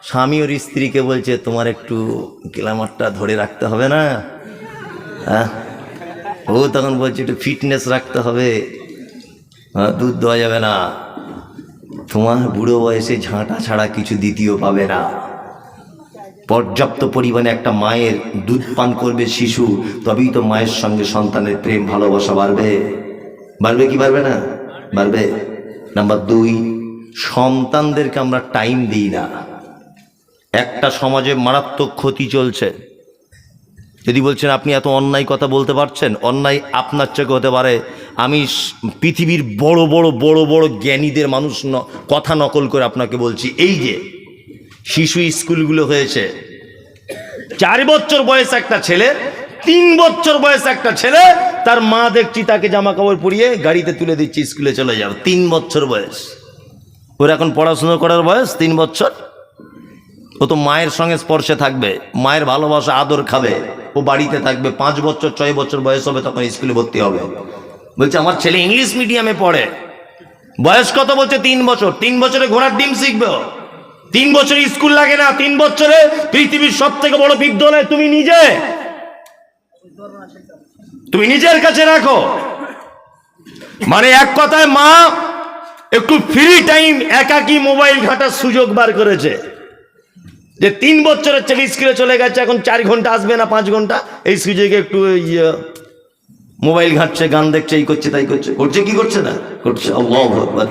স্বামী ওর স্ত্রীকে বলছে তোমার একটু গ্ল্যামারটা ধরে রাখতে হবে না, হ্যাঁ? ও তখন বলছে একটু ফিটনেস রাখতে হবে, দুধ দেওয়া যাবে না, তোমার বুড়ো বয়সে ঝাঁটা ছাড়া কিছু দ্বিতীয় পাবে না। পর্যাপ্ত পরিমাণে একটা মায়ের দুধ পান করবে শিশু, তবেই তো মায়ের সঙ্গে সন্তানের প্রেম ভালোবাসা বাড়বে। বাড়বে কি বাড়বে না? বাড়বে। নাম্বার 2, সন্তানদেরকে আমরা টাইম দিই না। একটা সমাজে মারাত্মক ক্ষতি চলছে। যদি বলছেন আপনি এত অন্যায় কথা বলতে পারছেন, অন্যায় আপনার চোখে হতে পারে। আমি পৃথিবীর বড় বড় বড় বড় জ্ঞানীদের মানুষ কথা নকল করে আপনাকে বলছি। এই যে শিশু স্কুলগুলো হয়েছে, 4 বছর বয়স একটা ছেলে, 3 বছর বয়স একটা ছেলে, তার মা দেখছি তাকে জামা কাপড় পরিয়ে গাড়িতে তুলে দিচ্ছি, স্কুলে চলে যাও। 3 বছর বয়স, ওর এখন পড়াশোনা করার বয়স 3 বছর। ও তো মায়ের সঙ্গে স্পর্শে থাকবে, মায়ের ভালোবাসা আদর খাবে, ও বাড়িতে থাকবে। 5 বছর 6 বছর বয়স হবে তখন স্কুলে ভর্তি হবে। বলছে আমার ছেলে ইংলিশ মিডিয়ামে পড়ে। বয়স কত? বলছে 3 বছর। 3 বছরে ঘোড়ার ডিম শিখবে। 3 বছরে স্কুল লাগে না, 3 বছরে পৃথিবীর সব থেকে বড় বিদ্যালয় তুমি নিজের কাছে রাখো। মানে এক কথায় মা একটু ফ্রি টাইম, একাকী মোবাইল ঘাটার সুযোগ বার করেছে। যে 3 বছরের ছেলে স্কুলে চলে গেছে, এখন 4 ঘন্টা আসবে না 5 ঘন্টা, এই সুযোগে একটু মোবাইল ঘাটছে, গান দেখছে, এই করছে তাই করছে। করছে কি করছে না? করছে। আল্লাহু আকবার।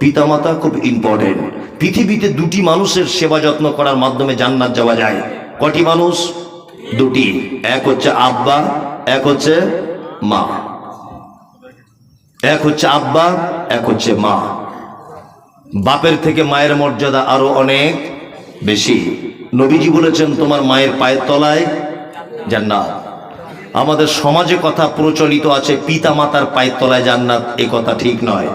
পিতামাতা খুব ইম্পর্টেন্ট। পৃথিবীতে 2টি মানুষের সেবা যত্ন করার মাধ্যমে জান্নাত যাওয়া যায়। কটি মানুষ? 2টি। এক হচ্ছে আব্বা, এক হচ্ছে মা। এক হচ্ছে আব্বা, এক হচ্ছে মা। বাপের থেকে মায়ের মর্যাদা আরো অনেক বেশি। নবীজি বলেছেন তোমার মায়ের পায়ের তলায় জান্নাত। আমাদের সমাজে কথা প্রচলিত আছে পিতা মাতার পায়ের তলায় জান্নাত, এ কথা ঠিক নয়,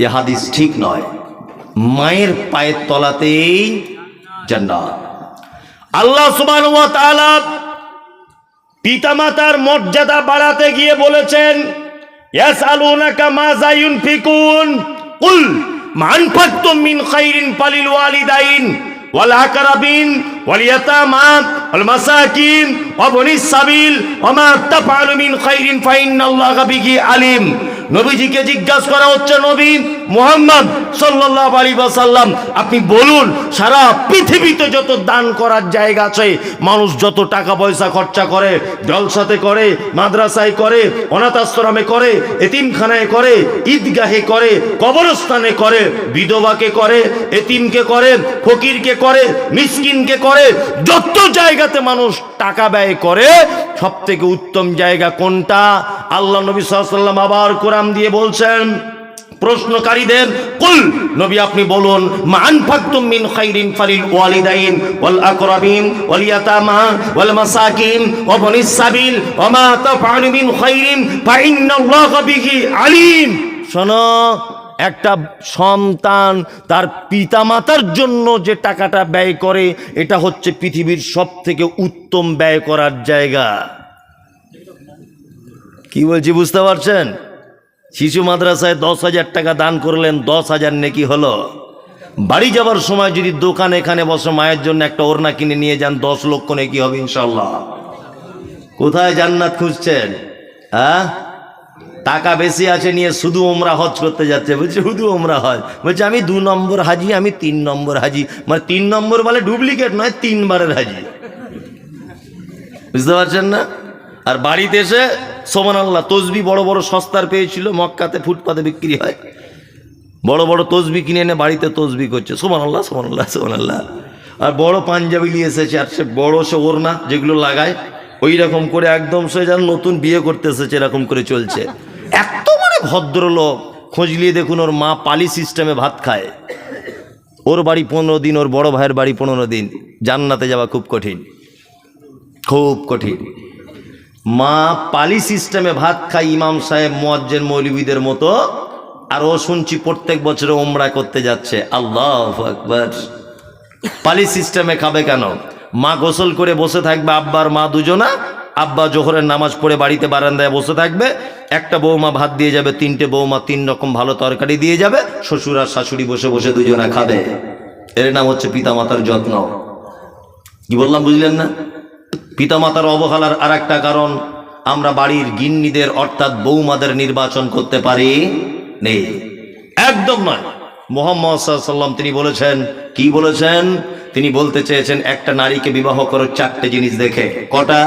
এ হাদিস ঠিক নয়। মায়ের পায়ের তলাতেই জান্নাত। আল্লাহ সুবহানাহু ওয়া তাআলা পিতা মাতার মর্যাদা বাড়াতে গিয়ে বলেছেন ইয়াসআলুনাকা মাযা ইউনফিকুন কুল মা আনফাকতুম মিন খাইরিন ফালিল ওয়ালিদাইন ওয়াল আকরাবিন ওয়াল ইয়াতামা ওয়াল মাসাকিন ওয়া বনিস সাবিল ওয়া মা তাফআলু মিন খাইরিন ফাইন্নাল্লাহা বিহি আলিম। নবীজিকে জিজ্ঞাসা করা হচ্ছে, নবী মুহাম্মদ সাল্লাল্লাহু আলাইহি ওয়াসাল্লাম আপনি বলুন সারা পৃথিবীতে যত দান করার জায়গা আছে, মানুষ যত টাকা পয়সা খরচা করে, জলসাতে করে, মাদ্রাসায় করে, অনাথ আশ্রমে করে, এতিমখানায় করে, ঈদগাহে করে, কবরস্থানে করে, বিধবাকে করে, এতিমকে করে, ফকিরকে করে, মিসকিনকে করে, যত জায়গাতে মানুষ টাকা ব্যয় করে সব থেকে উত্তম জায়গা কোনটা? আল্লাহ নবী সাল্লাল্লাহু আলাইহি ওয়াসাল্লাম আবার কোরআন দিয়ে বলছেন প্রশ্নকারীদের, কুল নবী আপনি বলুন মা আনফাকতুম মিন খাইরিন ফালিল ওয়ালিদাইন ওয়াল আকরাবিন ওয়াল ইয়াতামা ওয়াল মাসাকিন ওয়া বনিস সাবিল ওয়া মা তাফআলু মিন খাইরিন ফাইন্নাল্লাহা বিহি আলিম। শোনো, একটা সন্তান তার পিতামাতার জন্য যে টাকাটা ব্যয় করে, এটা হচ্ছে পৃথিবীর সব থেকে উত্তম ব্যয় করার জায়গা। কি বলছি বুঝতে পারছেন? শিশু মাদ্রাসায় 10,000 টাকা দান করলেন, 10,000 নেকি হলো। বাড়ি যাবার সময় যদি দোকান এখানে বসে মায়ের জন্য একটা ওড়না কিনে নিয়ে যান, 10 লক্ষ নেকি হবে ইনশাল্লাহ। কোথায় জান্নাত খুঁজছেন? হ্যাঁ, টাকা বেশি আছে নিয়ে শুধু ওমরা হজ করতে যাচ্ছে। বলছে শুধু ওমরা হজ, বলছে আমি 2 নম্বর হাজি, আমি 3 নম্বর হাজি। মানে 3 নম্বর বলে ডুপ্লিকেট নয়, 3 বারের হাজি। বুঝতে পারছেন না? আর বাড়িতে এসে সুবহানাল্লাহ তসবি বড় বড় সস্তার পেয়েছিল, মক্কাতে ফুটপাতে বিক্রি হয়, বড় বড় তসবি কিনে এনে বাড়িতে তসবি করছে, সুবহানাল্লাহ সুবহানাল্লাহ সুবহানাল্লাহ। আর বড় পাঞ্জাবি নিয়ে এসেছে, আর সে বড় সে ওড়না যেগুলো লাগায় ওই রকম করে একদম সে যেন নতুন বিয়ে করতে এসেছে এরকম করে চলছে। এত মানে ভদ্রলোক, খোঁজ নিয়ে দেখুন ওর মা পালি সিস্টেমে ভাত খায়। ওর বাড়ি 15 দিন, ওর বড় ভাইয়ের বাড়ি 15 দিন। জান্নাতে যাওয়া খুব কঠিন, খুব কঠিন। মা পালি সিস্টেমে ভাত খায় ইমাম সাহেব মুয়াজ্জিন মৌলবীদের মতো, আর ও শুনছি প্রত্যেক বছরে ওমরা করতে যাচ্ছে। আল্লাহু আকবার। পালি সিস্টেমে খাবে কেন? মা গোসল করে বসে থাকবে, আব্বার মা দুজনা। আব্বা জোহরের নামাজ পড়ে বাড়িতে বারান্দায় বসে থাকবে, একটা বৌমা ভাত দিয়ে যাবে, 3টে বৌমা 3 রকম ভালো তরকারি দিয়ে যাবে, শ্বশুর আর শাশুড়ি বসে বসে দুজনা খাবে। এর নাম হচ্ছে পিতামাতার যত্ন। কি বললাম বুঝলেন না? পিতামাতার অবহেলার আর একটা কারণ, আমরা বাড়ির গিন্নিদের অর্থাৎ বৌমাদের নির্বাচন করতে পারি নেই, একদম নয়। মুহাম্মদ সাল্লাল্লাহু আলাইহি ওয়াসাল্লাম তিনি বলেছেন, কি বলেছেন? তিনি বলতে চেয়েছেন একটা নারীকে বিবাহ করো চারটে জিনিস দেখে। কটা?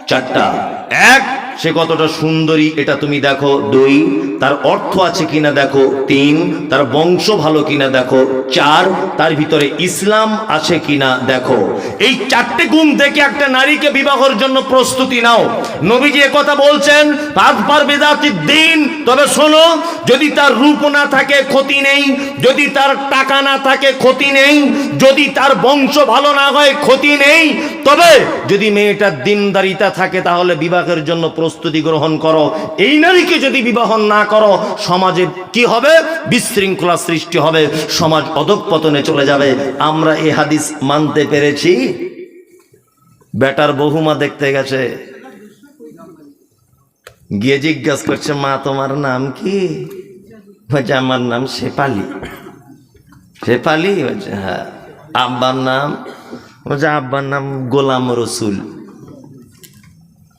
চারটা। এক, সে কতটা সুন্দরী এটা তুমি দেখো। দুই, তার অর্থ আছে কিনা দেখো। তিন, তার বংশ ভালো কিনা দেখো। চার, তার ভিতরে ইসলাম আছে কিনা দেখো। এই চারটে গুণ দেখে একটা নারীকে বিবাহের জন্য প্রস্তুতি নাও। নবীজি কথা বলছেন পাঁচবার বেদাতির দিন। তবে শোনো, যদি তার রূপ না থাকে ক্ষতি নেই, যদি তার টাকা না থাকে ক্ষতি নেই, যদি তার বংশ ভালো না হয় ক্ষতি নেই, তবে যদি মেয়েটার দিনদারিতা থাকে তাহলে বিবাহের জন্য প্রস্তুতি গ্রহণ করো। এই নারীকে যদি বিবাহ না করো, সমাজে কি হবে? বিশৃঙ্খলা সৃষ্টি হবে, সমাজ অধঃপতনে চলে যাবে। আমরা এই হাদিস মানতে পেরেছি। বেটার বহুমা দেখতে গেছে, গিয়ে জিজ্ঞাসা করছে, মা তোমার নাম কি? বলছে আমার নাম শেফালি। শেফালি? বলছে হ্যাঁ। আব্বার নাম? বলছে আব্বার নাম গোলাম রসুল।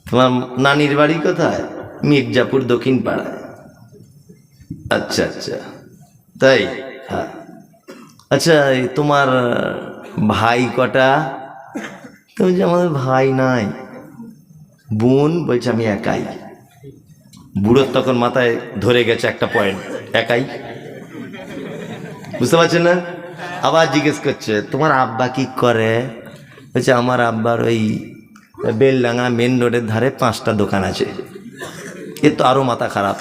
তোমার নানির বাড়ি কোথায়? মির্জাপুর দক্ষিণ পাড়ায়। আচ্ছা আচ্ছা, তাই? হ্যাঁ। আচ্ছা, তোমার ভাই কটা? তুমি যে আমাদের ভাই নাই। বোন? বলছে আমি একাই। বুড়োর তখন মাথায় ধরে গেছে একটা পয়েন্ট, একাই। বুঝতে পারছেন না? আবার জিজ্ঞেস করছে তোমার আব্বা কি করে? বলছে আমার আব্বার ওই বেলডাঙ্গা মেন রোডের ধারে 5টা দোকান আছে। এ তো আরো মাথা খারাপ।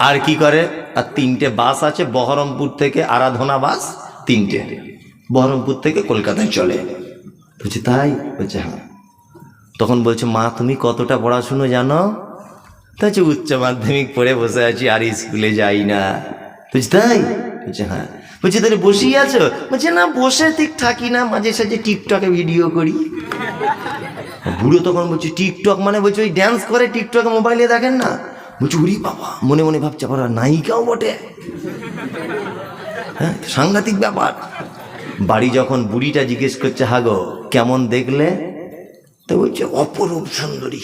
আর কি করে? আর 3টে বাস আছে, বহরমপুর থেকে আরাধনা বাস 3টে, বহরমপুর থেকে কলকাতায় চলে। বলছে তাই? বলছে হ্যাঁ। তখন বলছে মা তুমি কতটা পড়াশুনো জানো? তা হচ্ছে উচ্চ মাধ্যমিক পড়ে বসে আছি, আর স্কুলে যাই না। বলছে তাই? বলছে হ্যাঁ। বলছে তাহলে বসেই আছো? বলছে না, বসে ঠিক থাকি না, মাঝে সাঝে টিকটকে ভিডিও করি। বুড়ো তখন বলছে টিকটক মানে? বলছে ওই ড্যান্স করে টিকটকে, মোবাইলে দেখেন না? বলছে উরি বাবা, মনে মনে ভাবছে আবার নায়িকাও বটে। হ্যাঁ, সাংঘাতিক ব্যাপার। বাড়ি যখন বুড়িটা জিজ্ঞেস করছে হাগো কেমন দেখলে, তো বলছে অপরূপ সুন্দরী।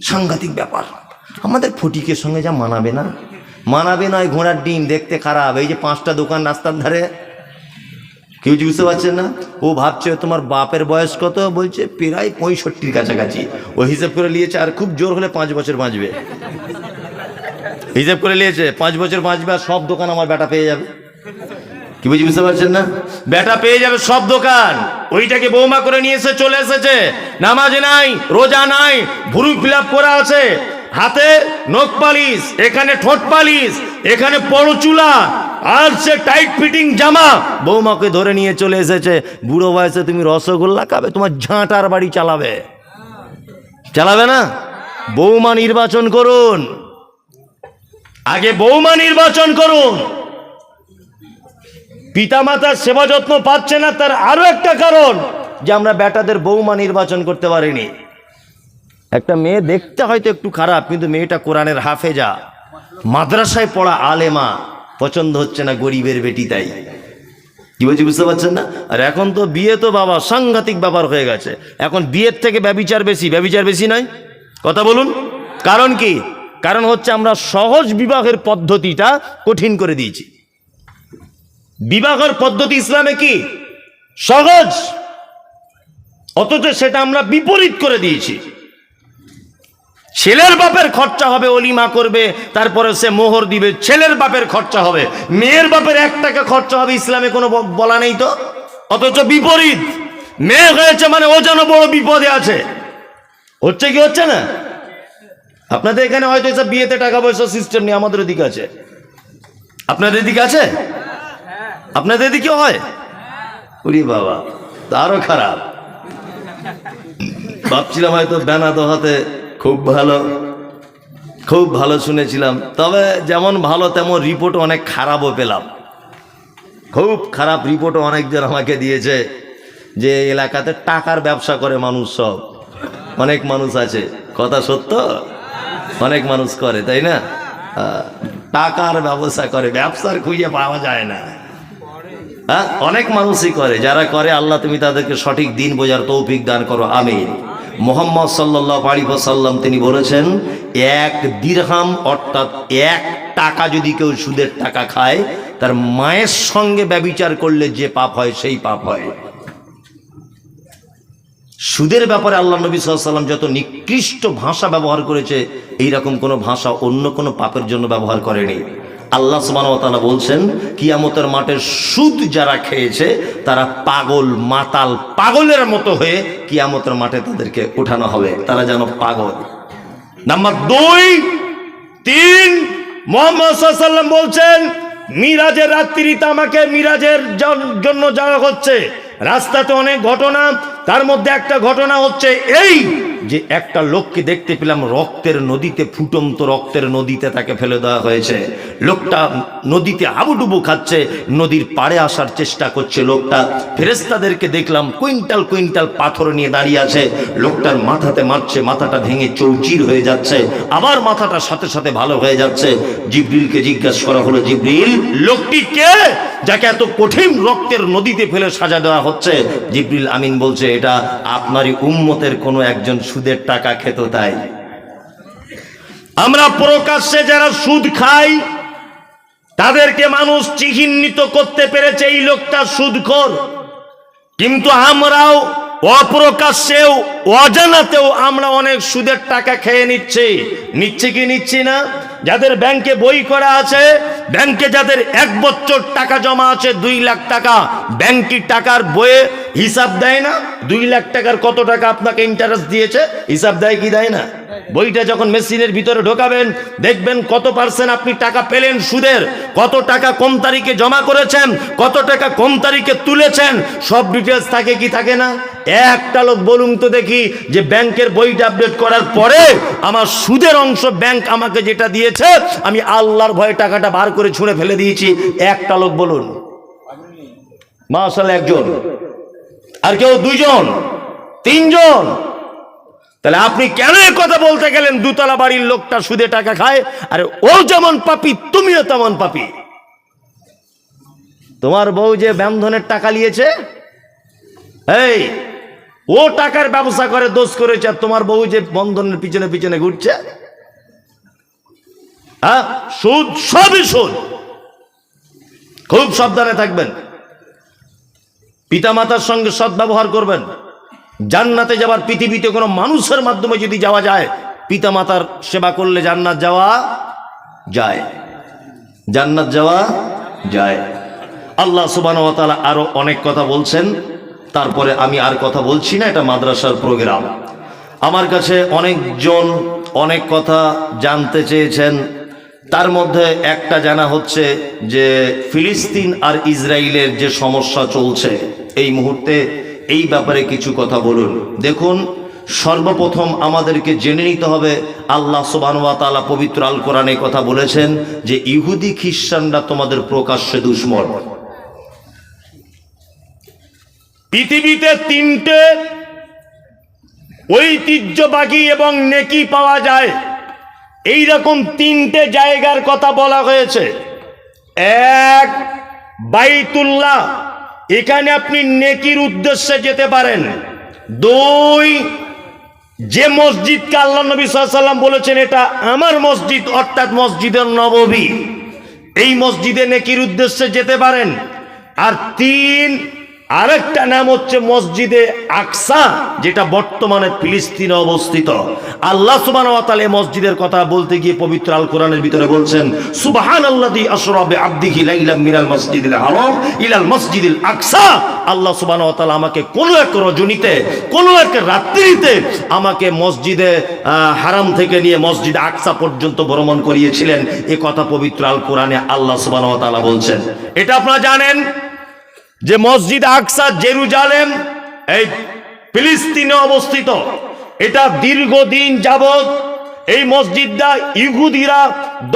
সাংঘাতিক ব্যাপার। আমাদের ফটিকের সঙ্গে যা মানাবে না, মানাবে নয়, ঘোড়ার ডিম, দেখতে খারাপ। এই যে 5টা দোকান রাস্তার ধারে, কেউ বুঝতে পারছেন না? ও ভাবছে তোমার বাপের বয়স কত? বলছে প্রায় 65-র কাছাকাছি। ও হিসাব করে নিয়েছে আর খুব জোর হলে 5 বছর বাঁচবে। হিসাব করে নিয়েছে 5 বছর বাঁচবে, আর সব দোকান আমার বেটা পেয়ে যাবে। কি বুঝতে পারছেন না? বেটা পেয়ে যাবে সব দোকান। ওইটাকে বৌমা করে নিয়ে এসে চলে এসেছে। নামাজ নাই, রোজা নাই, ভুরু ফিলাপ করা আছে, হাতে নখ পালিশ, এখানে ঠোঁট পালিশ, এখানে পরচুলা, আর সে টাইট ফিটিং জামা। বৌমাকে ধরে নিয়ে চলে এসেছে। বুড়ো বয়সে তুমি রসগোল্লা খাবে? তোমার ঝাঁটার বাড়ি চালাবে? চালাবে না। বৌমা নির্বাচন করুন, আগে বৌমা নির্বাচন করুন। পিতামাতার সেবা যত্ন পাচ্ছে না, তার আরো একটা কারণ যে আমরা বেটাদের বৌমা নির্বাচন করতে পারিনি। একটা মেয়ে দেখতে হয়তো একটু খারাপ, কিন্তু মেয়েটা কোরআনের হাফেজা, মাদ্রাসায় পড়া আলেমা, পছন্দ হচ্ছে না গরিবের বেটি। তাই কি বলছি বুঝতে পারছেন না? আর এখন তো বিয়ে তো বাবা সাংঘাতিক ব্যাপার হয়ে গেছে। এখন বিয়ের থেকে ব্যভিচার বেশি। ব্যভিচার বেশি নয়? কথা বলুন। কারণ কি? কারণ হচ্ছে আমরা সহজ বিবাহের পদ্ধতিটা কঠিন করে দিয়েছি। বিবাহের পদ্ধতি ইসলামে কি সহজ, অথচ সেটা আমরা বিপরীত করে দিয়েছি। ছেলের বাপের খরচা হবে, অলিমা করবে, তারপরে সে মোহর দিবে, ছেলের বাপের খরচা হবে। মেয়ের বাপের 1 টাকা খরচা হবে, ইসলামে কোনো বলা নেই তো। অথচ বিপরীত, মেয়ে হয়েছে মানে ও যেন বড় বিপদে আছে। হচ্ছে কি হচ্ছে না? আপনাদের এখানে হয়তো এসব বিয়েতে টাকা পয়সা সিস্টেম নেই, আমাদের এদিকে আছে। আপনাদের এদিকে আছে? আপনাদের এদিকে হয়? ওরে বাবা, তারও খারাপ। ভাবছিলাম হয়তো বেনাদো হাতে খুব ভালো, খুব ভালো শুনেছিলাম। তবে যেমন ভালো তেমন রিপোর্ট অনেক খারাপও পেলাম। খুব খারাপ রিপোর্টও অনেকজন আমাকে দিয়েছে যে এলাকাতে টাকার ব্যবসা করে মানুষ, সব অনেক মানুষ আছে। কথা সত্য, অনেক মানুষ করে, তাই না? টাকার ব্যবসা করে, ব্যবসার খুঁজে পাওয়া যায় না। হ্যাঁ, অনেক মানুষই করে, যারা করে আল্লাহ তুমি তাদেরকে সঠিক দিন বোঝার তৌফিক দান করো, আমিন। মুহাম্মদ সাল্লাল্লাহু আলাইহি ওয়াসাল্লাম তিনি বলেছেন, এক দিরহাম অর্থাৎ 1 টাকা যদি কেউ সুদের টাকা খায়, তার মায়ের সঙ্গে ব্যভিচার করলে যে পাপ হয় সেই পাপ হয়। সুদের ব্যাপারে আল্লাহ নবী সাল্লাল্লাহু আলাইহি ওয়াসাল্লাম যত নিকৃষ্ট ভাষা ব্যবহার করেছে, এইরকম কোনো ভাষা অন্য কোনো পাপের জন্য ব্যবহার করেনি। আল্লাহ সুবহানাহু ওয়া তাআলা বলছেন, কিয়ামতের মাঠে সুদ যারা খেয়েছে তারা পাগল, মাতাল, পাগলের মতো হয়ে কিয়ামতের মাঠে তাদেরকে উঠানো হবে, তারা যেন পাগল। নাম্বার 2, 3, মুহাম্মদ সাল্লাল্লাহু আলাইহি ওয়াসাল্লাম বলছেন, মিরাজের রাত্রিতে আমাকে মিরাজের জন্য যাওয়া হচ্ছে, রাস্তাতে অনেক ঘটনা, তার মধ্যে একটা ঘটনা হচ্ছে এই যে একটা লোককে দেখতে পেলাম রক্তের নদীতে, ফুটন্ত রক্তের নদীতে তাকে ফেলে দেওয়া হয়েছে। লোকটা নদীতে হাবুডুবু খাচ্ছে, নদীর পাড়ে আসার চেষ্টা করছে। লোকটা, ফেরেশতাদেরকে দেখলাম কুইন্টাল কুইন্টাল পাথর নিয়ে দাঁড়িয়ে আছে, লোকটার মাথাতে মারছে, মাথাটা ভেঙে চৌচির হয়ে যাচ্ছে, আবার মাথাটা সাথে সাথে ভালো হয়ে যাচ্ছে। জিবরিলকে জিজ্ঞাসা করা হলো, জিবরিল, লোকটি কে যাকে এত কঠিন রক্তের নদীতে ফেলে সাজা দেওয়া হচ্ছে? জিবরিল আমিন বলছে, এটা আপনারই উম্মতের কোনো একজন সুদের টাকা খেত। তাই আমরা প্রকাশ্যে যারা সুদ খাই তাদেরকে মানুষ চিহ্নিত করতে পেরেছে এই লোকটা সুদখোর, কিন্তু আমরাও অপ্রকাশ্যেও অজানাতেও আমরা অনেক সুদের টাকা খেয়ে নিচ্ছি কি নিচ্ছি না? যাদের ব্যাংকে বই করা আছে, ব্যাংকে যাদের 1 বছর টাকা জমা আছে 2 লাখ টাকা, ব্যাংকের টাকার বইয়ে হিসাব দেয় না 2 লাখ টাকার কত টাকা আপনাকে ইন্টারেস্ট দিয়েছে, হিসাব দেয় কি দেয় না? বইটা যখন মেশিনের ভিতরে ঢোকাবেন দেখবেন কত পার্সেন্ট আপনি টাকা পেলেন সুদের, কত টাকা কোন তারিখে জমা করেছেন, কত টাকা কোন তারিখে তুলেছেন, সব ডিটেলস থাকে কি থাকে না? একটা লোক বলুন তো দেখি যে ব্যাংকের বইটা আপডেট করার পরে আমার সুদের অংশ ব্যাংক আমাকে যেটা দিয়েছে আমি আল্লাহর ভয়ে টাকাটা বার করে ছুঁড়ে ফেলে দিয়েছি, একটা লোক বলুন? মাশাআল্লাহ, একজন, আর কেউ 2 জন, 3 জন। তাহলে আপনি কেন কথা বলতে গেলেন 2 তলা বাড়ির লোকটা সুদে টাকা খায়, আর ও যেমন পাপী তুমিও তেমন পাপী? তোমার বউ যে বন্ধনের টাকা নিয়েছে, এই ও টাকার ব্যবসা করে দোষ করেছে, আর তোমার বউ যে বন্ধনের পিছনে পিছনে ঘুরছে। হ্যাঁ, সুদ, সবই সুদ। খুব সাবধানে থাকবেন, পিতামাতার সঙ্গে সদ্ব্যবহার করবেন। জান্নাতে যাবার পৃথিবীতে কোনো মানুষের মাধ্যমে যদি যাওয়া যায়, পিতামাতার সেবা করলে জান্নাত যাওয়া যায়, জান্নাত যাওয়া যায়। আল্লাহ সুবহানাহু ওয়া তাআলা আরো অনেক কথা বলছেন, তারপরে আমি আর কথা বলছি না, এটা মাদ্রাসার প্রোগ্রাম। আমার কাছে অনেকজন অনেক কথা জানতে চেয়েছেন, তার মধ্যে একটা জানা হচ্ছে যে ফিলিস্তিন আর ইসরায়েলের যে সমস্যা চলছে এই মুহূর্তে, এই ব্যাপারে কিছু কথা বলুন। দেখুন, সর্বপ্রথম আমাদেরকে জেনে নিতে হবে, আল্লাহ সুবহানাহু ওয়া তাআলা পবিত্র আল কোরআনে কথা বলেছেন যে ইহুদি খ্রিস্টানরা তোমাদের প্রকাশ্যে দুশমন। পৃথিবীতে 3টে ঐতিহ্যবাহী এবং নেকি পাওয়া যায়, এইরকম 3টে জায়গার কথা বলা হয়েছে। 1, বাইতুল্লাহ, এখানে আপনি নেকির উদ্দেশ্যে যেতে পারেন। 2, যে মসজিদকে আল্লাহ নবী সাল্লাল্লাহু আলাইহি ওয়াসাল্লাম বলেছেন এটা আমার মসজিদ, অর্থাৎ মসজিদে নববী, এই মসজিদে নেকির উদ্দেশ্যে যেতে পারেন। আর 3, আরেকটা নাম হচ্ছে মসজিদে আকসা, যেটা বর্তমানে ফিলিস্তিনে অবস্থিত। আল্লাহ সুবহানাহু ওয়া তাআলা এই মসজিদের কথা বলতে গিয়ে পবিত্র আল কোরআনের ভিতরে বলছেন, সুবহানাল্লাযী আসরা বিআবদিহি লাইলাম মিনাল মসজিদিল হারাম ইলাল মসজিদিল আকসা। আল্লাহ সুবহানাহু ওয়া তাআলা আমাকে কোন এক রজনীতে, কোন এক রাত্রিতে আমাকে মসজিদে হারাম থেকে নিয়ে মসজিদ আকসা পর্যন্ত ভ্রমণ করিয়েছিলেন। এই কথা পবিত্র আল কোরআনে আল্লাহ সুবহানাহু ওয়া তাআলা বলছেন। এটা আপনারা জানেন যে মসজিদ আকসা জেরুজালেম এই ফিলিস্তিনে অবস্থিত। এটা দীর্ঘদিন যাবত এই মসজিদটা ইহুদিরা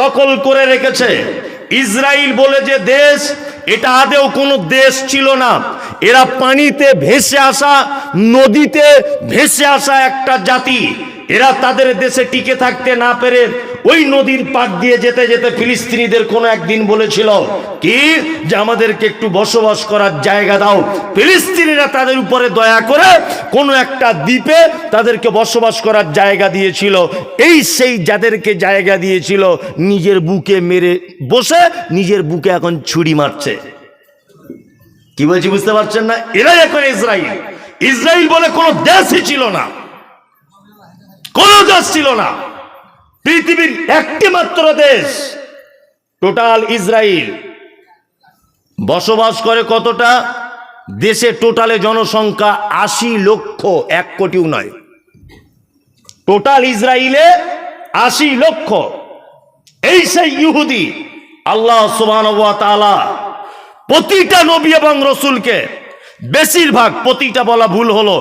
দখল করে রেখেছে। ইসরায়েল বলে যে দেশ, এটা আদেও কোনো দেশ ছিল না, এরা পানিতে ভেসে আসা, নদীতে ভেসে আসা একটা জাতি। এরা তাদের দেশে টিকে থাকতে না পেরে ওই নদীর পাড় দিয়ে যেতে যেতে ফিলিস্তিনিদের কোনো একদিন বলেছিল কি যে আমাদেরকে একটু বসবাস করার জায়গা দাও। ফিলিস্তিনিরা তাদের উপরে দয়া করে কোনো একটা দ্বীপে তাদেরকে বসবাস করার জায়গা দিয়েছিল। এই সেই যাদেরকে জায়গা দিয়েছিল নিজের বুকে মেরে বসে নিজের বুকে এখন ছুরি মারছে। কি বলছি বুঝতে পারছেন না? এরাই এখন ইসরায়েল। ইসরায়েল বলে কোনো দেশই ছিল না, কোন দেশ ছিল না, পৃথিবীর একটি মাত্র দেশ টোটাল ইসরায়েল। বসবাস করে কতটা দেশে? টোটালে জনসংখ্যা ৮০ লক্ষ, ১ কোটিও নয়। টোটাল ইসরায়েলে ৮০ লক্ষ। এই সেই ইহুদি। আল্লাহ সুবহানাহু ওয়া তাআলা প্রতিটা নবী এবং রসুলকে, বেশিরভাগ, প্রতিটা বলা ভুল হলো,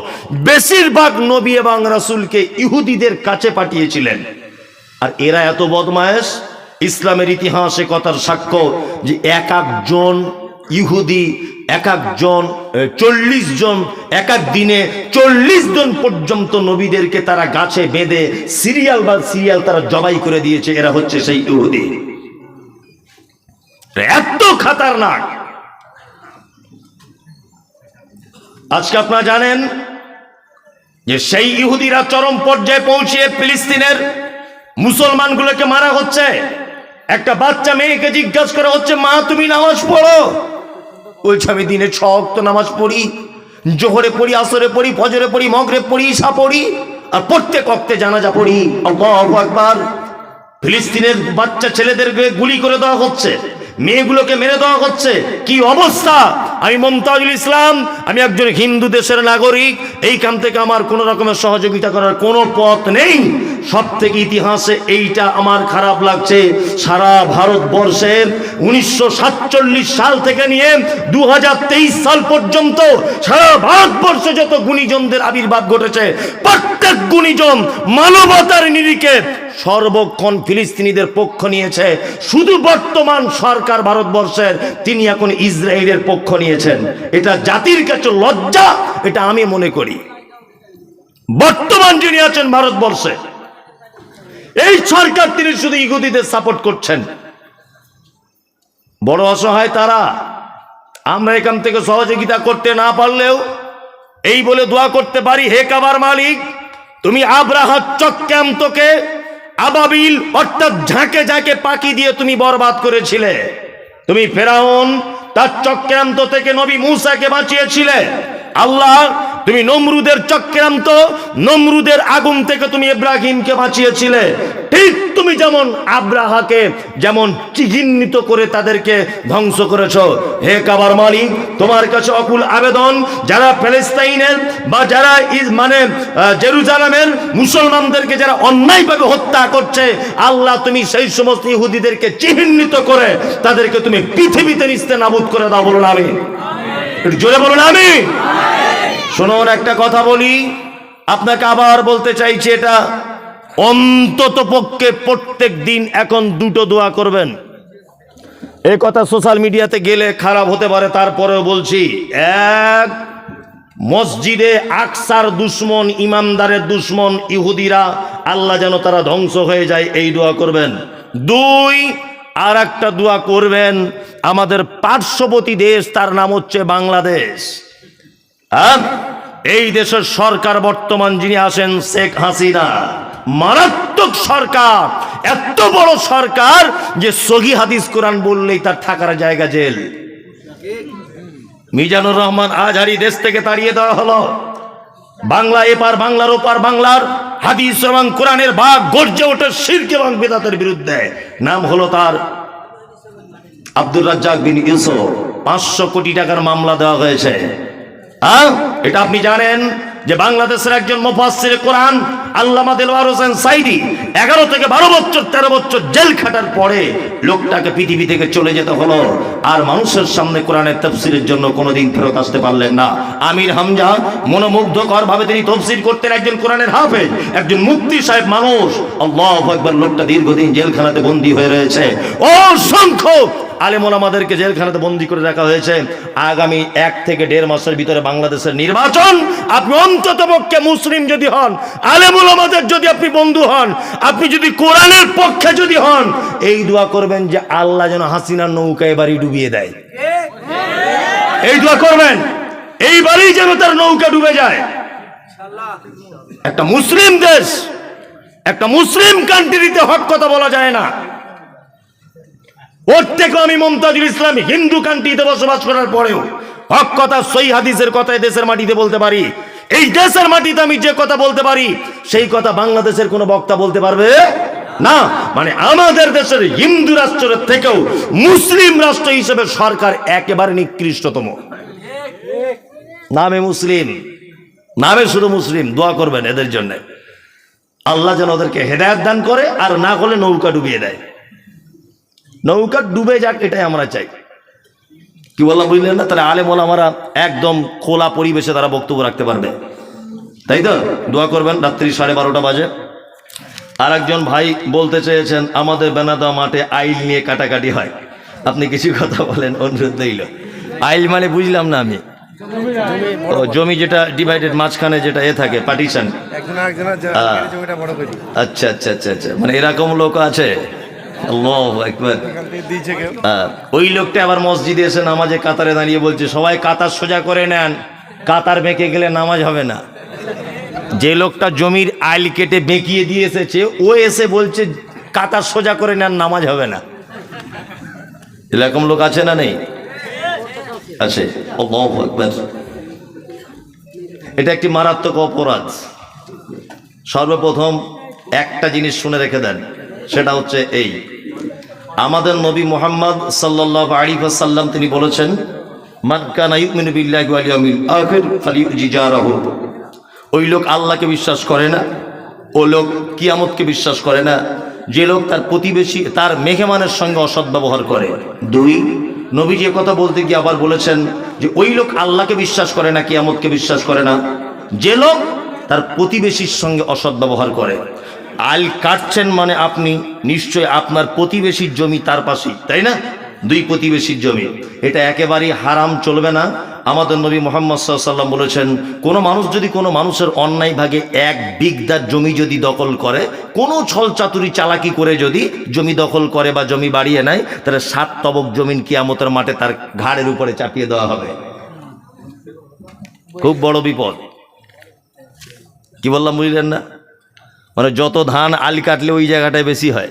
বেশিরভাগ নবী এবং রাসূলকে ইহুদিদের কাছে পাঠিয়েছিলেন। আর এরা এত বদমায়েশ, ইসলামের ইতিহাসে কথার সাক্ষ্য যে এক একজন ইহুদি, এক একজন ৪০ জন, এক এক দিনে ৪০ জন পর্যন্ত নবীদেরকে তারা গাছে বেঁধে সিরিয়াল বা সিরিয়াল তারা জবাই করে দিয়েছে। এরা হচ্ছে সেই ইহুদি। এত খতরনাক। আজকে আপনারা জানেন যে সেই ইহুদিরা চরম পর্যায়ে পৌঁছে ফিলিস্তিনের মুসলমানগুলোকে মারা হচ্ছে। একটা বাচ্চা মেয়েকে জিজ্ঞাসা করা হচ্ছে, মা তুমি নামাজ পড়ো? বলছে আমি দিনে ৬ ওয়াক্ত নামাজ পড়ি, জোহরে পড়ি, আসরে পড়ি, ফজরে পড়ি, মাগরিব পড়ি, ইশা পড়ি, আর প্রত্যেক ওয়াক্তে জানাজা পড়ি। আল্লাহু আকবার। ফিলিস্তিনের বাচ্চা ছেলেদেরকে গুলি করে দেওয়া হচ্ছে, মেয়েগুলোকে মেরে দেওয়া হচ্ছে। কি অবস্থা! আমি মুমতাজুল ইসলাম, আমি একজন হিন্দু দেশের নাগরিক। এইখান থেকে আমার কোনো রকমের সহযোগিতা করার কোনো পথ নেই। সব থেকে ইতিহাসে এইটা আমার খারাপ লাগছে, সারা ভারতবর্ষের ১৯৪৭ সাল থেকে নিয়ে ২০২৩ সাল পর্যন্ত সারা ভারতবর্ষে যত গুণীজনদের আবির্ভাব ঘটেছে, প্রত্যেক গুণীজন মানবতার নিরিখে সর্বক্ষণ ফিলিস্তিনিদের পক্ষ নিয়েছে। শুধু বর্তমান সরকার ভারতবর্ষের, তিনি এখন ইসরায়েলের পক্ষ নিয়েছেন। এটা জাতির কাছে লজ্জা, এটা আমি মনে করি। বর্তমান যিনি আছেন ভারতবর্ষে, এই সরকার, তিনি শুধু ইহুদিদের সাপোর্ট করছেন। বড় অসহায় তারা। আমরা এখান থেকে সহযোগিতা করতে না পারলেও এই বলে দোয়া করতে পারি, হে কাবার মালিক, তুমি আব্রাহাত চক্রান্তকে আবাবিল অর্থাৎ ঝাঁকে ঝাঁকে পাখি দিয়ে তুমি বরবাদ করেছিলে। তুমি ফেরাউন তার চক্রান্ত থেকে নবী মূসাকে বাঁচিয়েছিলে। আল্লাহ, তুমি নমরুদের চক্রান্ত, নমরুদের আগুন থেকে তুমি ইব্রাহিমকে বাঁচিয়েছিলে। ঠিক তুমি যেমন আব্রাহাকে যেমন চিহ্নিত করে তাদেরকে ধ্বংস করেছো। হে কাবার মালিক, তোমার কাছে অকুল আবেদন, যারা প্যালেস্তাইনের বা যারা জেরুজালেমের মুসলমানদেরকে যারা অন্যায়ভাবে হত্যা করছে, আল্লাহ তুমি সেই সমস্ত ইহুদিদেরকে চিহ্নিত করে তাদেরকে তুমি পৃথিবীতে নিস্তেনাবুদ করে দাও। বলুন আমিন। একটু জোরে বলুন আমিন। শুনুন, একটা কথা বলি আপনাকে, আবার বলতে চাইছি, এটা অন্তত পক্ষে প্রত্যেক দিন এখন 2টো দোয়া করবেন। এই কথা সোশ্যাল মিডিয়াতে গেলে খারাপ হতে পারে, তারপরেও বলছি। এক, মসজিদে আকসার দুশ্মন, ইমামদারের দুশ্মন ইহুদিরা, আল্লাহ যেন তারা ধ্বংস হয়ে যায়, এই দোয়া করবেন। 2, আর একটা দোয়া করবেন, আমাদের পার্শ্ববর্তী দেশ, তার নাম হচ্ছে বাংলাদেশ। এই দেশের সরকার বর্তমান যিনি আছেন শেখ হাসিনা, মারাত্মক সরকার, এত বড় সরকার যে সহি হাদিস কোরআন বললেই তার থাকার জায়গা জেল। মিজানুর রহমান আজহারি দেশ থেকে তাড়িয়ে দেওয়া হলো। বাংলা এপার বাংলার ওপার বাংলার হাদিস এবং কোরআনের ভাগ গর্জে ওঠে শিরক এবং বিদআতের বিরুদ্ধে। নাম হলো তার আব্দুর রাজ্জাক বিন ইউসুফ। 500 কোটি টাকার মামলা দেওয়া হয়েছে। এটা আপনি জানেন যে বাংলাদেশের একজন মুফাসসির কোরআন আল্লামা দেলওয়ার হোসেন সাইদি 11 থেকে 12 বছর 13 বছর জেল খাটার পরে লোকটাকে পৃথিবী থেকে চলে যেতে হলো। আর মানুষের সামনে কোরআনের তাফসীরের জন্য কোনোদিন ফেরত আসতে পারলেন না। আমির হামজা মনোমুগ্ধকর ভাবে তিনি তাফসীর করতেন, একজন কোরআনের হাফেজ, একজন মুফতি সাহেব মানুষ। আল্লাহু আকবার। লোকটা দীর্ঘদিন জেলখানাতে বন্দী হয়ে রয়েছে। অসংখ্য আলেম ওলামাদেরকে জেলখানাতে বন্দী করে রাখা হয়েছে। আগামী 1 থেকে 1.5 মাসের ভিতরে বাংলাদেশের নির্বাচন। আপনি অন্তত পক্ষে মুসলিম যদি হন, আলেম ওলামাদের যদি আপনি বন্ধু হন, আপনি যদি কোরআনের পক্ষে যদি হন, এই দোয়া করবেন যে আল্লাহ যেন হাসিনার নৌকা এবারই ডুবিয়ে দেয়। এই দোয়া করবেন এইবারই যেন তার নৌকা ডুবে যায়। একটা মুসলিম দেশ, একটা মুসলিম কান্ট্রিতে হক কথা বলা যায় না। ওর থেকে আমি মুমতাজুল ইসলাম হিন্দু কান্ট্রিতে বসবাস করার পরেও হক কথা, সহিহ হাদিসের কথায় দেশের মাটিতে বলতে পারি। এই দেশের মাটিতে আমি যে কথা বলতে পারি সেই কথা বাংলাদেশের কোনো বক্তা বলতে পারবে না। মানে আমাদের দেশের হিন্দু রাষ্ট্রের থেকেও মুসলিম রাষ্ট্র হিসেবে সরকার একেবারে নিকৃষ্টতম। নামে মুসলিম, নামে শুধু মুসলিম। দোয়া করবেন এদের জন্য, আল্লাহ যেন ওদেরকে হেদায়েত দান করে, আর না হলে নৌকা ডুবিয়ে দেয়। নৌকা ডুবে যাক, এটাই আমরা চাই। কি বললাম বুঝলেন না? তাহলে আলেম ওলামারা একদম খোলা পরিবেশে তারা বক্তব্য রাখতে পারবে, তাই তো? দোয়া করবেন। রাত্রি 12:30 বাজে। আর একজন ভাই বলতে চেয়েছেন আমাদের বেনাদা মাঠে আইল নিয়ে কাটাকাটি হয়, আপনি কিছু কথা বলেন, অনুরোধ রইল। আইল মানে বুঝলাম না আমি। ও জমি যেটা ডিভাইডেড, মাঝখানে যেটা থাকে পার্টিশন। আচ্ছা আচ্ছা আচ্ছা আচ্ছা, মানে এরকম লোক আছে। আল্লাহু আকবার। ওই লোকটা আবার মসজিদে এসে নামাজে কাতারে দাঁড়িয়ে বলছে সবাই কাতার সোজা করে নেন, কাতার বেঁকে গেলে নামাজ হবে না। যে লোকটা জমির আইল কেটে বেঁকিয়ে দিয়ে এসেছে, ও এসে বলছে কাতার সোজা করে নেন, নামাজ হবে না। এরকম লোক আছে না নেই? আছে। আল্লাহু আকবার। এটা একটি মারাত্মক অপরাধ। সর্বপ্রথম একটা জিনিস শুনে রেখে দেন, সেটা হচ্ছে এই, আমাদের নবী মুহাম্মদ সাল্লাল্লাহু আলাইহি ওয়াসাল্লাম তিনি বলেছেন মান কানা ইউমিনু বিল্লাহি ওয়াল ইয়াউমিল আখির ফালিউজি জারাহু। ওই লোক আল্লাহকে বিশ্বাস করে না, ও লোক কিয়ামতকে বিশ্বাস করে না, যে লোক তার প্রতিবেশী, তার মেহমানের সঙ্গে অসৎ ব্যবহার করে। 2, নবীজি কথা বলতে গিয়ে আবার বলেছেন যে ওই লোক আল্লাহকে বিশ্বাস করে না, কিয়ামতকে বিশ্বাস করে না, যে লোক তার প্রতিবেশীর সঙ্গে অসৎ ব্যবহার করে। আইল কাটছেন মানে আপনি নিশ্চয় আপনার প্রতিবেশীর জমি তার পাশেই, তাই না? 2 প্রতিবেশীর জমি, এটা একেবারেই হারাম, চলবে না। আমাদের নবী মুহাম্মদ সাল্লাল্লাহু আলাইহি ওয়াসাল্লাম বলেছেন কোন মানুষ যদি কোনো মানুষের অন্যায় ভাগে 1 বিঘা জমি যদি দখল করে, কোনো ছল চাতুরি চালাকি করে যদি জমি দখল করে বা জমি বাড়িয়ে নেয়, তাহলে 7 তবক জমিন কিয়ামতের মাঠে তার ঘাড়ের উপরে চাপিয়ে দেওয়া হবে। খুব বড় বিপদ। কি বললাম বুঝলেন না? মানে যত ধান আল কাটলে ওই জায়গাটায় বেশি হয়।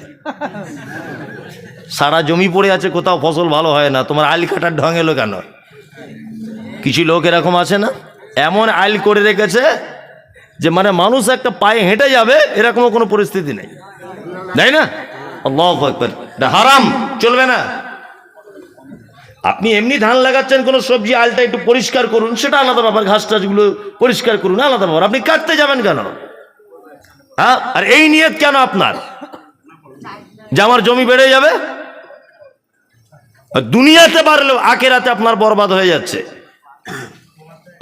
সারা জমি পড়ে আছে, কোথাও ফসল ভালো হয় না, তোমার আল কাটার ঢং এলো কেন? কিছু লোক এরকম আছে না, এমন আইল করে রেখেছে যে মানে মানুষ একটা পায়ে হেঁটে যাবে এরকমও কোনো পরিস্থিতি নেই, তাই না? আল্লাহু আকবার। এটা হারাম, চলবে না। আপনি এমনি ধান লাগাচ্ছেন, কোনো সবজি আলটা একটু পরিষ্কার করুন, সেটা আলাদা ব্যাপার, ঘাস টাসগুলো পরিষ্কার করুন, আলাদা ব্যাপার। আপনি কাটতে যাবেন কেন? হ্যাঁ, আর এই নিয়ত কেন আপনার যে আমার জমি বেড়ে যাবে? দুনিয়াতে পারলেও আখিরাতে আপনার বরবাদ হয়ে যাচ্ছে।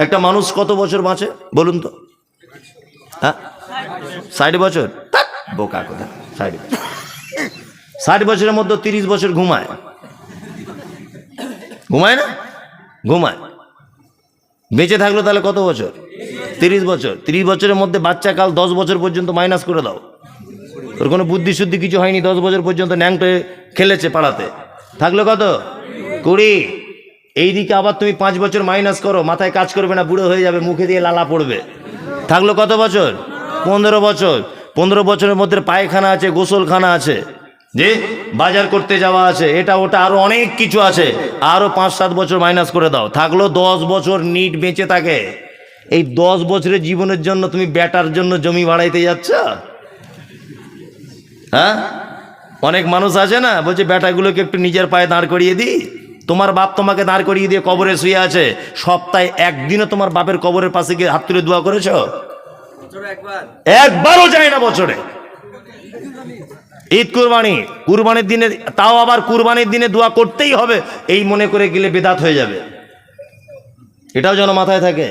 একটা মানুষ কত বছর বাঁচে বলুন তো? হ্যাঁ, 60 বছর। বোকা কথা, 60 বছরের মধ্যে 30 বছর ঘুমায়, ঘুমায় না? ঘুমায়। বেঁচে থাকলো তাহলে কত বছর? 30 বছর। 30 বছরের মধ্যে বাচ্চা কাল 10 বছর পর্যন্ত মাইনাস করে দাও। ওর কোনো বুদ্ধি শুদ্ধি কিছু হয়নি, 10 বছর পর্যন্ত ন্যাংটে খেলেছে পাড়াতে, থাকলো কত? 20। এইদিকে আবার তুমি 5 বছর মাইনাস করো, মাথায় কাজ করবে না, বুড়ো হয়ে যাবে, মুখে দিয়ে লালা পড়বে, থাকলো কত বছর? 15 বছর। 15 বছরের মধ্যে পায়খানা আছে, গোসলখানা আছে, যে বাজার করতে যাওয়া আছে, এটা ওটা আরো অনেক কিছু আছে, আরো 5-7 বছর মাইনাস করে দাও, থাকলো 10 বছর নিট বেঁচে থাকে। এই 10 বছরের জীবনের জন্য তুমি বেটার জন্য জমি বাড়াইতে যাচ্ছ? হ্যাঁ, অনেক মানুষ আছে না, বলছে বেটাগুলোকে একটু নিজের পায়ে দাঁড় করিয়ে দিই। তোমার বাপ তোমাকে দাঁড় করিয়ে দিয়ে কবরে শুয়ে আছে, সপ্তাহে একদিনও তোমার বাপের কবরের পাশে গিয়ে হাত তুলে দোয়া করেছ? একবারও যায় না বছরে। ঈদ কুরবানির দিনে, তাও আবার কুরবানির দিনে দোয়া করতেই হবে, এই মনে করে গেলে বেদাত হয়ে যাবে। এটাও যেন মাথায় থাকে।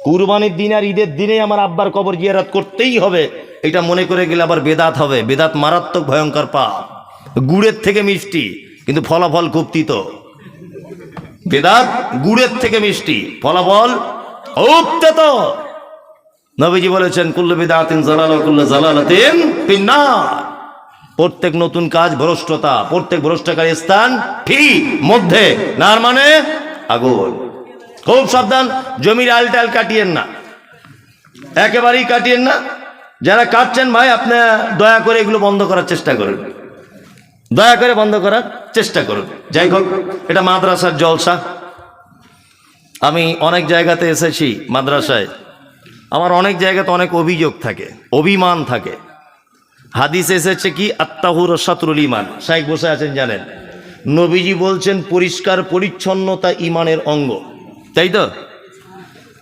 কুরবানির দিন আর ঈদের দিনে আমার আব্বার কবর জিয়ারত করতেই হবে, এটা মনে করে গেলে আবার বেদাত হবে। বেদাত মারাত্মক ভয়ঙ্কর পাপ, গুড়ের থেকে মিষ্টি। কিন্তু ফলাফল খুব তিতো। বেদাত গুড়ের থেকে মিষ্টি, ফলাফল খুব তিতো। নবীজি বলেছেন কুল্লু বিদআতিন যালালা কুল্লু যালালাতিন ফিন্নার। প্রত্যেক নতুন কাজ ভ্রষ্টতা, প্রত্যেক ভ্রষ্টকারী স্থান ঠিক মধ্যে, নার মানে আগুন। খুব সাবধান, জমির আলটাল কাটিয়েন না, একেবারেই কাটিয়েন না। যারা কাটছেন ভাই, আপনি দয়া করে এগুলো বন্ধ করার চেষ্টা করুন, দয়া করে বন্ধ করার চেষ্টা করুন। যাই হোক, এটা মাদ্রাসার জলসা। আমি অনেক জায়গাতে এসেছি মাদ্রাসায়, আমার অনেক জায়গাতে অনেক অভিযোগ থাকে, অভিমান থাকে। হাদিস এসেছে কি আত্তাহুর শাতরুল ঈমান, শাইখ বসে আছেন জানেন, নবীজি বলছেন পরিষ্কার পরিচ্ছন্নতা ঈমানের অঙ্গ, তাই তো?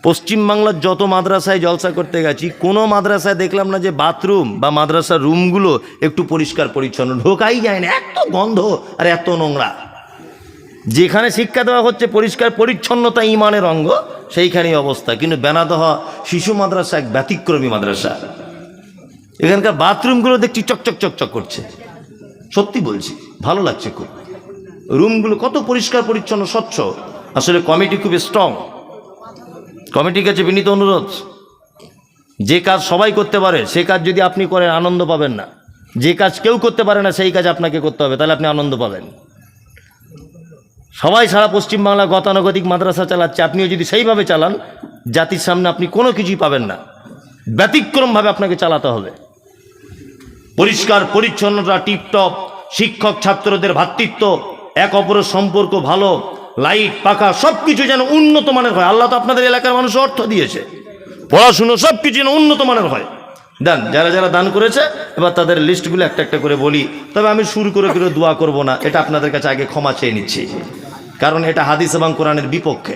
পশ্চিমবাংলার যত মাদ্রাসায় জলসা করতে গেছি, কোনো মাদ্রাসায় দেখলাম না যে বাথরুম বা মাদ্রাসার রুমগুলো একটু পরিষ্কার পরিচ্ছন্ন, ঢোকাই যায় না, এত গন্ধ আর এত নোংরা। যেখানে শিক্ষা দেওয়া হচ্ছে পরিষ্কার পরিচ্ছন্নতা ঈমানের অঙ্গ, সেইখানেই অবস্থা। কিন্তু বেনাদোহা শিশু মাদ্রাসা এক ব্যতিক্রমী মাদ্রাসা, এখানকার বাথরুমগুলো দেখছি চকচক চকচক করছে, সত্যি বলছি, ভালো লাগছে খুব। রুমগুলো কত পরিষ্কার পরিচ্ছন্ন স্বচ্ছ। আসলে কমিটি খুব স্ট্রং। কমিটির কাছে বিনীত অনুরোধ, যে কাজ সবাই করতে পারে সে কাজ যদি আপনি করেন আনন্দ পাবেন না, যে কাজ কেউ করতে পারে না সেই কাজ আপনাকে করতে হবে, তাহলে আপনি আনন্দ পাবেন। সবাই সারা পশ্চিমবাংলা গতানুগতিক মাদ্রাসা চালাচ্ছে, আপনিও যদি সেইভাবে চালান, জাতির সামনে আপনি কোনো কিছুই পাবেন না, ব্যতিক্রমভাবে আপনাকে চালাতে হবে। পরিষ্কার পরিচ্ছন্নতা টিপটপ, শিক্ষক ছাত্রদের ভ্রাতৃত্ব, এক অপরের সম্পর্ক ভালো, লাইট পাখা সব কিছু যেন উন্নত মানের হয়। আল্লাহ তো আপনাদের এলাকার মানুষ অর্থ দিয়েছে, পড়াশুনো সব কিছু যেন উন্নত মানের হয়। দান, যারা যারা দান করেছে এবার তাদের লিস্টগুলো একটা একটা করে বলি। তবে আমি শুরু করে দোয়া করব না, এটা আপনাদের কাছে আগে ক্ষমা চেয়ে নিচ্ছি, কারণ এটা হাদিস এবং কোরআনের বিপক্ষে।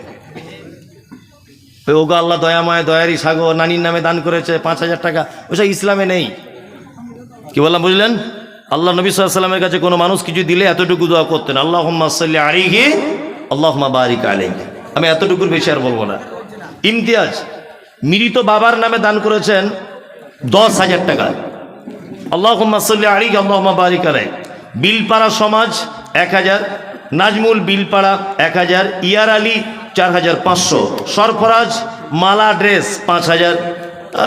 ওগো আল্লাহ দয়াময় দয়ারি সাগর নানির নামে দান করেছে 5,000 টাকা, ওসব ইসলামে নেই। কি বললাম বুঝলেন? আল্লাহ নবী সাল্লাল্লাহু আলাইহি ওয়াসাল্লামের কাছে কোনো মানুষ কিছু দিলে এতটুকু দোয়া করতেন, আল্লাহুম্মা সাল্লি আলাইহি আল্লাহুম্মা বারিক আলাইহি। আমি এতটুকুর বেশি আর বলবো না। ইমতিয়াজ মৃত বাবার নামে দান করেছেন 10,000 টাকা, আল্লাহুম্মা সাল্লি আলাইহি আল্লাহুম্মা বারিক আলাইহি। বিলপাড়া সমাজ 1000, নাজমুল বিলপাড়া 1000, ইয়ার আলী 4,500, সরফরাজ মালা ড্রেস 5,000।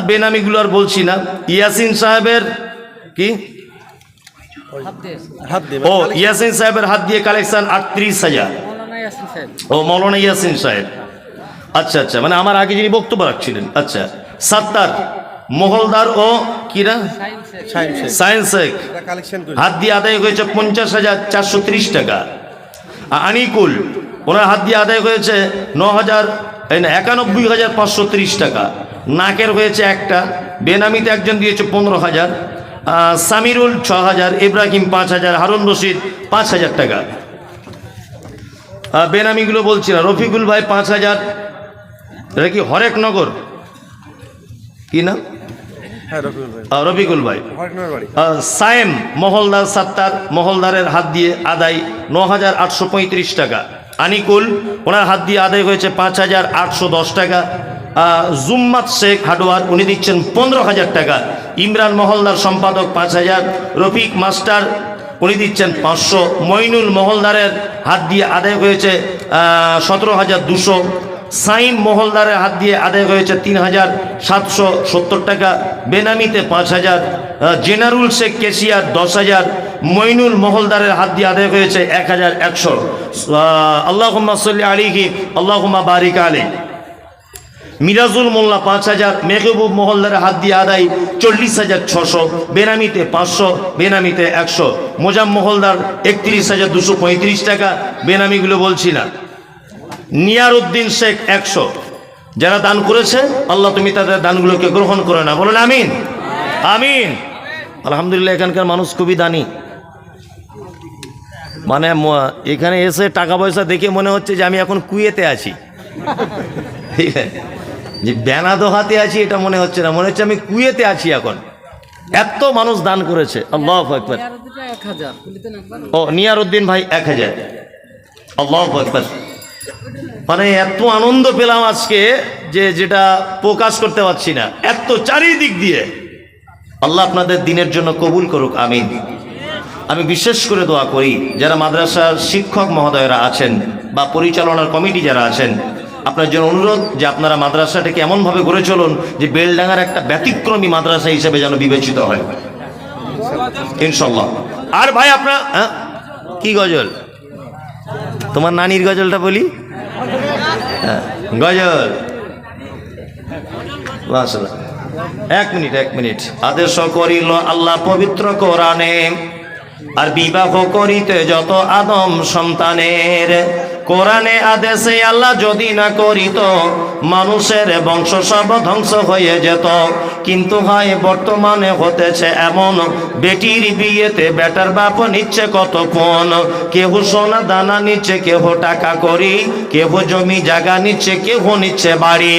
বেনামিগুলো আর বলছি না। ইয়াসিন সাহেবের কি ও ইয়াসিন সাহেবের হাত দিয়ে কালেকশন 38,000। ও মৌলানা ইয়াসিন সাহেব, আচ্ছা আচ্ছা, মানে আমার আগে যিনি বক্তব্য রাখছিলেন। আচ্ছা, সাত্তার মহলদার ও কিরা সায়েন্স শেখ হাত দিয়ে আদায় হয়েছে 50,430 টাকা। আনিকুল ওনার হাত দিয়ে আদায় হয়েছে 91,530 টাকা। নাকের হয়েছে একটা, বেনামিতে একজন দিয়েছে 15,000, সামিরুল 6,000, ইব্রাহিম 5,000, হারুন রশিদ 5,000 টাকা। বেনামিগুলো বলছি না। রফিকুল ভাই 5,000, এটা কি হরেকনগর কি না? রফিকুল ভাই। সায়েম মহলদার সাত্তার মহলদারের হাত দিয়ে আদায় 9,835 টাকা। আনিকুল ওনার হাত দিয়ে আদায় হয়েছে 5,810 টাকা। জুম্মাত শেখ হাডোয়ার উনি দিচ্ছেন 15,000 টাকা। ইমরান মহলদার সম্পাদক 5,000। রফিক মাস্টার উনি দিচ্ছেন 500। মইনুল মহলদারের হাত দিয়ে আদায় হয়েছে 17,200। সাইম মহলদারের হাত দিয়ে আদায় হয়েছে 3,770 টাকা। বেনামিতে 5,000। জেনারুল শেখ কেশিয়ার 10,000। মইনুল মহলদারের হাত দিয়ে আদায় হয়েছে 1,100। আল্লাহুম্মা সাল্লি আলাইহি আল্লাহুম্মা বারিক আলাইহি। মিরাজুল মোল্লা 5,000। মেহবুব মহলদারের হাত দিয়ে আদায় 40,600। বেনামিতে 500, বেনামিতে 100। মোজাম মহলদার 31,235 টাকা। বেনামিগুলো বলছি না। নিয়ার উদ্দিন শেখ 100। যারা দান করেছে আল্লাহ তুমি তাদের দানগুলোকে গ্রহণ করে না, বলেন আমিন আমিন। আলহামদুলিল্লাহ, এখানকার মানুষ খুবই দানি। মানে এখানে এসে টাকা পয়সা দেখে মনে হচ্ছে যে আমি এখন কুয়েতে আছি, ঠিক আছে, যে বেনাদোহাতে আছি এটা মনে হচ্ছে না, মনে হচ্ছে আমি কুয়েতে আছি এখন। এত মানুষ দান করেছে, আল্লাহু আকবার। ও নিয়ার উদ্দিন ভাই 1,000, আল্লাহু আকবার। মানে এত আনন্দ পেলাম আজকে যে যেটা প্রকাশ করতে পারছি না, এত চারিদিক দিয়ে। আল্লাহ আপনাদের দিনের জন্য কবুল করুক, আমিন। আমি বিশেষ করে দোয়া করি যারা মাদ্রাসার শিক্ষক মহোদয়রা আছেন বা পরিচালনার কমিটি যারা আছেন, আপনার জন্য অনুরোধ যে আপনারা মাদ্রাসাটাকে এমনভাবে গড়ে চলুন যে বেলডাঙ্গার একটা ব্যতিক্রমী মাদ্রাসা হিসেবে যেন বিবেচিত হয় ইনশাল্লাহ। আর ভাই আপনার কি গজল, তোমার নানির গজলটা বলি, গজল মাশাআল্লাহ। এক মিনিট। আদেশ করিল আল্লাহ পবিত্র কোরআনে, আর বিবাহ করিতে যত আদম সন্তানের, কোরআনে আদেশে আল্লাহ যদি না করিত মানুষের বংশ সব ধ্বংস হয়ে যেত। কিন্তু হয় বর্তমানে হতেছে এমন, বেটির বিয়েতে বেটার বাপ নিচ্ছে কত পণ, কেহ সোনা দানা নিচ্ছে, কেহ টাকা করি, কেহ জমি জায়গা নিচ্ছে, কেহ নিচ্ছে বাড়ি।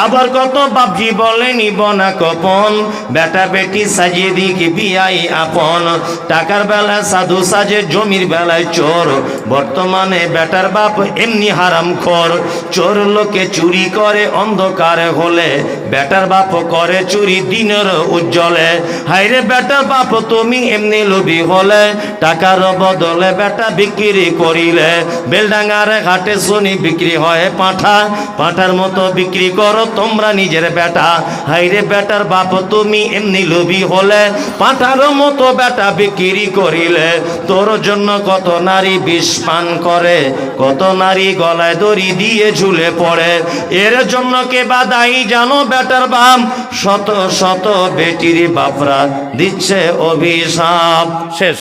আবার কত বাপজি বলে নিব না কপন, বেটা বেটি সাজিয়ে দিক বিয়াই আপন। টাকার বেলায় সাধু সাজে, জমির বেলায় চোর, বর্তমানে বেটার বাপ এমনি হারাম খোর। চোর লোকে চুরি করে অন্ধকারে হলে, বেটার বাপ করে চুরি দিনের উজ্জ্বলে। হাইরে বেটার বাপ তুমি এমনি লোভী হলে, টাকার বদলে বেটা বিক্রি করিলে। বেলডাঙ্গার ঘাটে শুনি বিক্রি হয় পাঁঠা, পাঁঠার মতো বিক্রি করো তোমরা নিজের বেটা। হাইরে বেটার বাপ তুমি এমনি লোভী হলে, পাঁঠার মতো বেটা বিক্রি করিলে। তোর জন্য কত নারী বিষ পান করে, কত নারী গলায় দড়ি দিয়ে ঝুলে পড়ে। এর জন্য কে বাদাই জানো বেটার বাপ, শত শত বেটির বাপরা দিচ্ছে অভিশাপ। শেষ।